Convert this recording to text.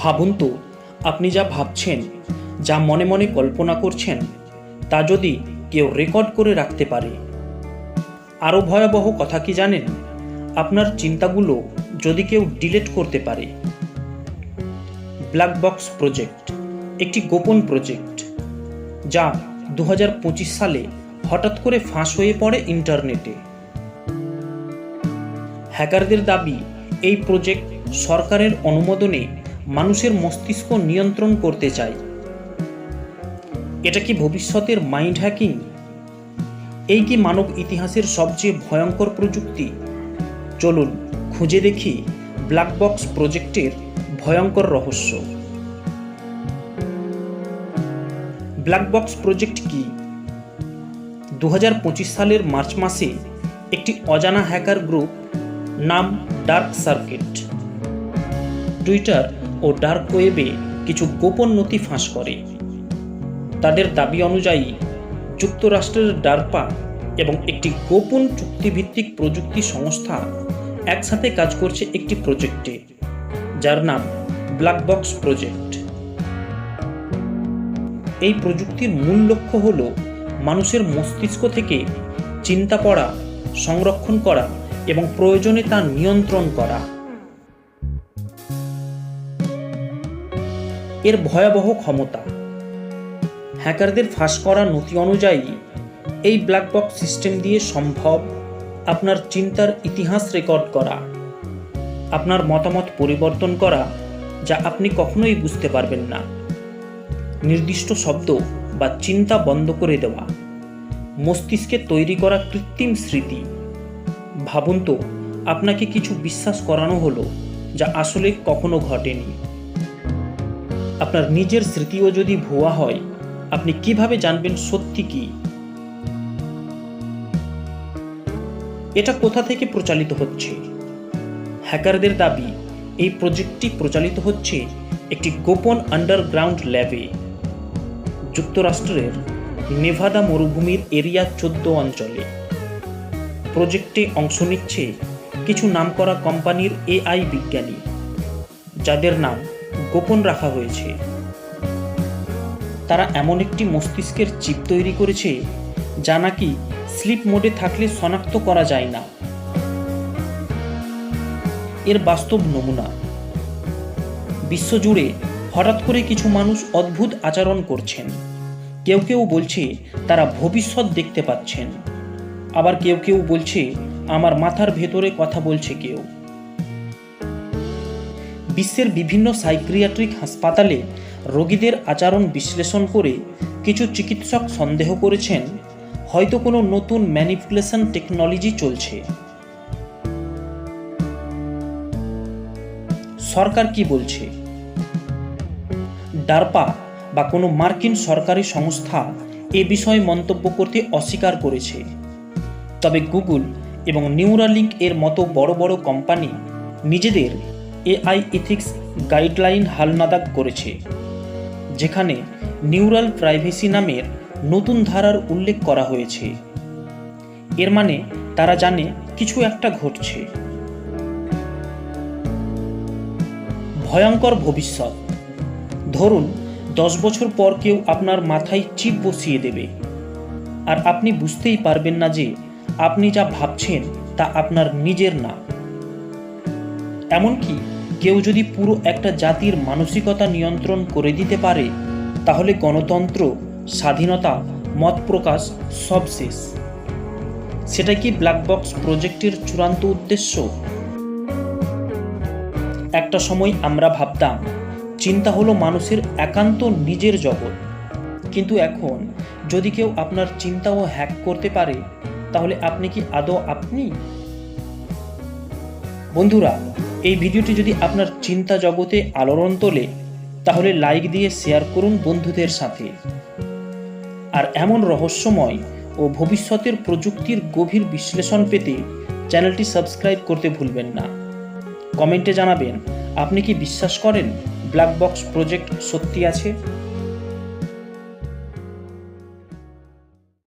ভাবুন তো, আপনি যা ভাবছেন, যা মনে মনে কল্পনা করছেন, তা যদি কেউ রেকর্ড করে রাখতে পারে। আরও ভয়াবহ কথা কি জানেন? আপনার চিন্তাগুলো যদি কেউ ডিলিট করতে পারে। ব্ল্যাক বক্স প্রজেক্ট একটি গোপন প্রজেক্ট যা 2025 সালে হঠাৎ করে ফাঁস হয়ে পড়ে ইন্টারনেটে। হ্যাকারদের দাবি, এই প্রজেক্ট সরকারের অনুমোদনে মানুষের মস্তিষ্ক নিয়ন্ত্রণ করতে চায়। এটা কি ভবিষ্যতের মাইন্ড হ্যাকিং? এই কি মানব ইতিহাসের সবচেয়ে ভয়ঙ্কর প্রযুক্তি? চলুন খুঁজে দেখি ব্ল্যাক বক্স প্রজেক্টের ভয়ঙ্কর রহস্য। ব্ল্যাক বক্স প্রজেক্ট কি? 2025 সালের মার্চ মাসে একটি অজানা হ্যাকার গ্রুপ নাম ডার্ক সার্কিট টুইটার ও ডার্ক ওয়েবে কিছু গোপন নথি ফাঁস করে। তাদের দাবি অনুযায়ী যুক্তরাষ্ট্রের ডারপা এবং একটি গোপন চুক্তিভিত্তিক প্রযুক্তি সংস্থা একসাথে কাজ করছে একটি প্রজেক্টে, যার নাম ব্ল্যাক বক্স প্রজেক্ট। এই প্রযুক্তির মূল লক্ষ্য হল মানুষের মস্তিষ্ক থেকে চিন্তা পড়া, সংরক্ষণ করা এবং প্রয়োজনে তা নিয়ন্ত্রণ করা। এর ভয়াবহ ক্ষমতা। হ্যাকারদের ফাঁস করা নথি অনুযায়ী এই ব্ল্যাক বক্স সিস্টেম দিয়ে সম্ভব আপনার চিন্তার ইতিহাস রেকর্ড করা, আপনার মতামত পরিবর্তন করা যা আপনি কখনোই বুঝতে পারবেন না, নির্দিষ্ট শব্দ বা চিন্তা বন্ধ করে দেওয়া, মস্তিষ্কে তৈরি করা কৃত্রিম স্মৃতি। ভাবুন তো, আপনাকে কিছু বিশ্বাস করানো হলো যা আসলে কখনো ঘটেনি। আপনার নিজের স্মৃতিও যদি ভুয়া হয়, আপনি কিভাবে জানবেন সত্যি কি? এটা কোথা থেকে প্রচালিত হচ্ছে? হ্যাকারদের দাবি, এই প্রজেক্টটি প্রচালিত হচ্ছে একটি গোপন আন্ডারগ্রাউন্ড ল্যাবে যুক্তরাষ্ট্রের নেভাদা মরুভূমির এরিয়া 14 অঞ্চলে। প্রজেক্টে অংশ নিচ্ছে কিছু নামকরা কোম্পানির এআই বিজ্ঞানী, যাদের নাম গোপন রাখা হয়েছে। তারা এমন একটি মস্তিষ্কের চিপ তৈরি করেছে যা নাকি স্লিপ মোডে থাকলে শনাক্ত করা যায় না। এর বাস্তব নমুনা। বিশ্বজুড়ে হঠাৎ করে কিছু মানুষ অদ্ভুত আচরণ করছেন। কেউ কেউ বলছে তারা ভবিষ্যৎ দেখতে পাচ্ছেন, আবার কেউ কেউ বলছে আমার মাথার ভেতরে কথা বলছে কেউ। বিশ্বের বিভিন্ন সাইকিয়াট্রিক হাসপাতালে রোগীদের আচরণ বিশ্লেষণ করে কিছু চিকিৎসক সন্দেহ করেছেন হয়তো কোনো নতুন ম্যানিপুলেশন টেকনোলজি চলছে। সরকার কি বলছে? ডারপা বা কোনো মার্কিন সরকারি সংস্থা এ বিষয়ে মন্তব্য করতে অস্বীকার করেছে। তবে গুগল এবং নিউরালিঙ্ক এর মতো বড় বড় কোম্পানি নিজেদের এআই এথিক্স গাইডলাইন হালনাদাক করেছে, যেখানে নিউরাল প্রাইভেসি নামের নতুন ধারার উল্লেখ করা হয়েছে। এর মানে তারা জানে কিছু একটা ঘটছে। ভয়ঙ্কর ভবিষ্যৎ। ধরুন 10 বছর পর কেউ আপনার মাথায় চিপ বসিয়ে দেবে, আর আপনি বুঝতেই পারবেন না যে আপনি যা ভাবছেন তা আপনার নিজের না। এমনকি কেউ যদি পুরো একটা জাতির মানসিকতা নিয়ন্ত্রণ করে দিতে পারে, তাহলে গণতন্ত্র, স্বাধীনতা, মত প্রকাশ সব শেষ। সেটা কি ব্ল্যাক বক্স প্রজেক্টের চূড়ান্ত উদ্দেশ্য? একটা সময় আমরা ভাবতাম চিন্তা হলো মানুষের একান্ত নিজের জগৎ, কিন্তু এখন যদি কেউ আপনার চিন্তাও হ্যাক করতে পারে, তাহলে আপনি কি আদৌ আপনি? বন্ধুরা, এই ভিডিওটি যদি আপনার চিন্তা জগতে আলোড়ন তোলে, তাহলে লাইক দিয়ে শেয়ার করুন বন্ধুদের সাথে। আর এমন রহস্যময় ও ভবিষ্যতের প্রযুক্তির গভীর বিশ্লেষণ পেতে চ্যানেলটি সাবস্ক্রাইব করতে ভুলবেন না। কমেন্টে জানাবেন আপনি কি বিশ্বাস করেন ব্ল্যাক বক্স প্রজেক্ট সত্যি আছে।